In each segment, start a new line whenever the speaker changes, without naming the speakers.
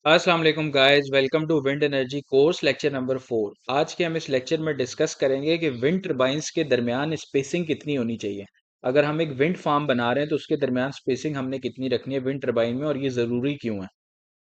अस्सलाम वालेकुम guys, welcome to wind energy course lecture number 4। आज के हम इस लेक्चर में डिस्कस करेंगे कि विंड टरबाइंस के दरमियान स्पेसिंग कितनी होनी चाहिए। अगर हम एक विंड फार्म बना रहे हैं तो उसके दरमियान स्पेसिंग हमने कितनी रखनी है विंड टरबाइन में, और ये ज़रूरी क्यों है।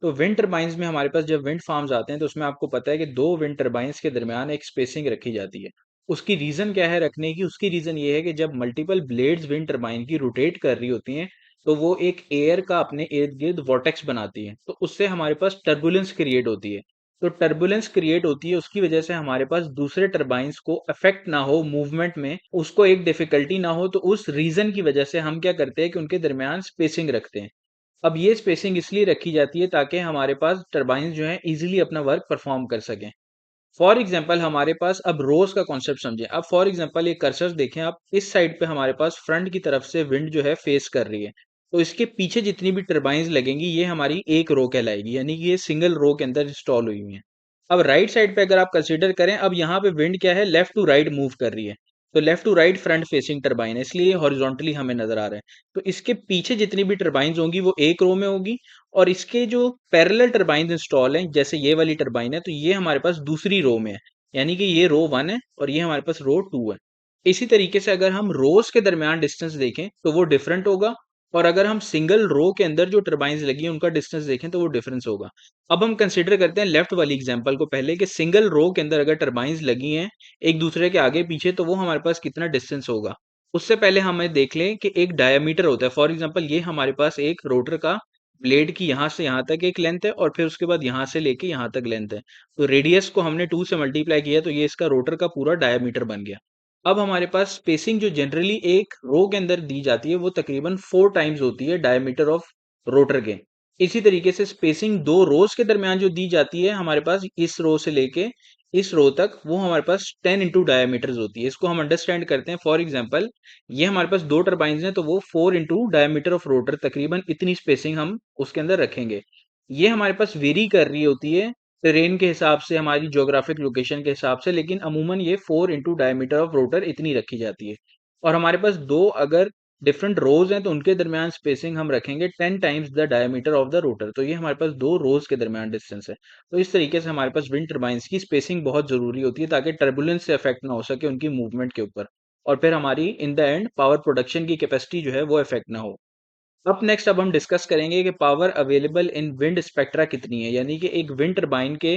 तो विंड टरबाइंस में हमारे पास जब विंड फार्म्स आते हैं तो उसमें आपको पता है कि दो विंड टरबाइंस के दरमियान एक स्पेसिंग रखी जाती है। उसकी रीज़न क्या है रखने की? उसकी रीज़न ये है कि जब मल्टीपल ब्लेड्स विंड टरबाइन की रोटेट कर रही होती हैं तो वो एक एयर का अपने इर्द गिर्द वॉर्टेक्स बनाती है, तो उससे हमारे पास टर्बुलेंस क्रिएट होती है। तो टर्बुलेंस क्रिएट होती है, उसकी वजह से हमारे पास दूसरे टरबाइंस को अफेक्ट ना हो मूवमेंट में, उसको एक डिफिकल्टी ना हो, तो उस रीज़न की वजह से हम क्या करते हैं कि उनके दरमियान स्पेसिंग रखते हैं। अब ये स्पेसिंग इसलिए रखी जाती है ताकि हमारे पास टरबाइन्स जो हैं इजीली अपना वर्क परफॉर्म कर सकें। फॉर एग्जांपल हमारे पास अब रोज का कॉन्सेप्ट समझें। अब फॉर एग्जांपल ये कर्सर देखें आप, इस साइड पे हमारे पास फ्रंट की तरफ से विंड जो है फेस कर रही है, तो इसके पीछे जितनी भी टरबाइन्स लगेंगी ये हमारी एक रो कहलाएगी, यानी कि ये सिंगल रो के अंदर इंस्टॉल हुई हुई है। अब राइट साइड पे अगर आप कंसीडर करें, अब यहाँ पे विंड क्या है, लेफ्ट टू राइट मूव कर रही है, तो left to right front facing turbine है, इसलिए हॉरिजॉन्टली हमें नजर आ रहा है। तो इसके पीछे जितनी भी टरबाइन्स होंगी वो एक रो में होगी, और इसके जो पैरेलल टरबाइन्स इंस्टॉल हैं, जैसे ये वाली टरबाइन है, तो ये हमारे पास दूसरी रो में है, यानी कि ये रो 1 है और ये हमारे पास रो 2 है। इसी तरीके से अगर हम रोज के दरमियान डिस्टेंस देखें तो वो डिफरेंट होगा, और अगर हम सिंगल रो के अंदर जो टरबाइन्स लगी हैं उनका डिस्टेंस देखें तो वो डिफरेंस होगा। अब हम कंसीडर करते हैं लेफ्ट वाली एग्जांपल को पहले, कि सिंगल रो के अंदर अगर टरबाइन्स लगी हैं एक दूसरे के आगे पीछे, तो वो हमारे पास कितना डिस्टेंस होगा। उससे पहले हमें देख लें कि एक डायमीटर होता है। फॉर एग्जांपल ये हमारे पास एक रोटर का ब्लेड की यहाँ से यहाँ तक एक लेंथ है, और फिर उसके बाद यहाँ से लेके यहाँ तक लेंथ है। तो रेडियस को हमने 2 से मल्टीप्लाई किया, तो ये इसका रोटर का पूरा डायमीटर बन गया। अब हमारे पास स्पेसिंग जो जनरली एक रो के अंदर दी जाती है वो तकरीबन 4 टाइम्स होती है डायमीटर ऑफ रोटर के। इसी तरीके से स्पेसिंग दो रोज के दरमियान जो दी जाती है हमारे पास, इस रो से लेके इस रो तक, वो हमारे पास 10 इंटू डायमीटर्स होती है। इसको हम अंडरस्टैंड करते हैं। फॉर एग्जांपल ये हमारे पास दो टरबाइंस हैं, तो वो 4 इंटू डायमीटर ऑफ रोटर, तकरीबन इतनी स्पेसिंग हम उसके अंदर रखेंगे। ये हमारे पास वेरी कर रही होती है टेरेन के हिसाब से, हमारी ज्योग्राफिक लोकेशन के हिसाब से, लेकिन अमूमन ये 4 इंटू डायमीटर ऑफ रोटर इतनी रखी जाती है। और हमारे पास दो अगर डिफरेंट रोज हैं तो उनके दरमियान स्पेसिंग हम रखेंगे 10 times the diameter of the rotor, तो ये हमारे पास दो रोज के दरमियान डिस्टेंस है। तो इस तरीके से हमारे पास विंड टरबाइंस की स्पेसिंग बहुत जरूरी होती है ताकि टर्बुलेंस से अफेक्ट ना हो सके उनकी मूवमेंट के ऊपर, और फिर हमारी in the end power production की कैपेसिटी जो है वो इफेक्ट ना हो। अब नेक्स्ट अब हम डिस्कस करेंगे कि power available in wind spectra कितनी है, यानी कि एक विंड टरबाइन के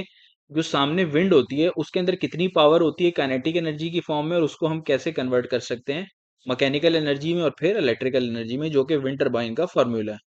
जो सामने विंड होती है उसके अंदर कितनी पावर होती है काइनेटिक एनर्जी की फॉर्म में, और उसको हम कैसे कन्वर्ट कर सकते हैं मैकेनिकल एनर्जी में और फिर इलेक्ट्रिकल एनर्जी में, जो कि विंड टरबाइन का फॉर्मूला है।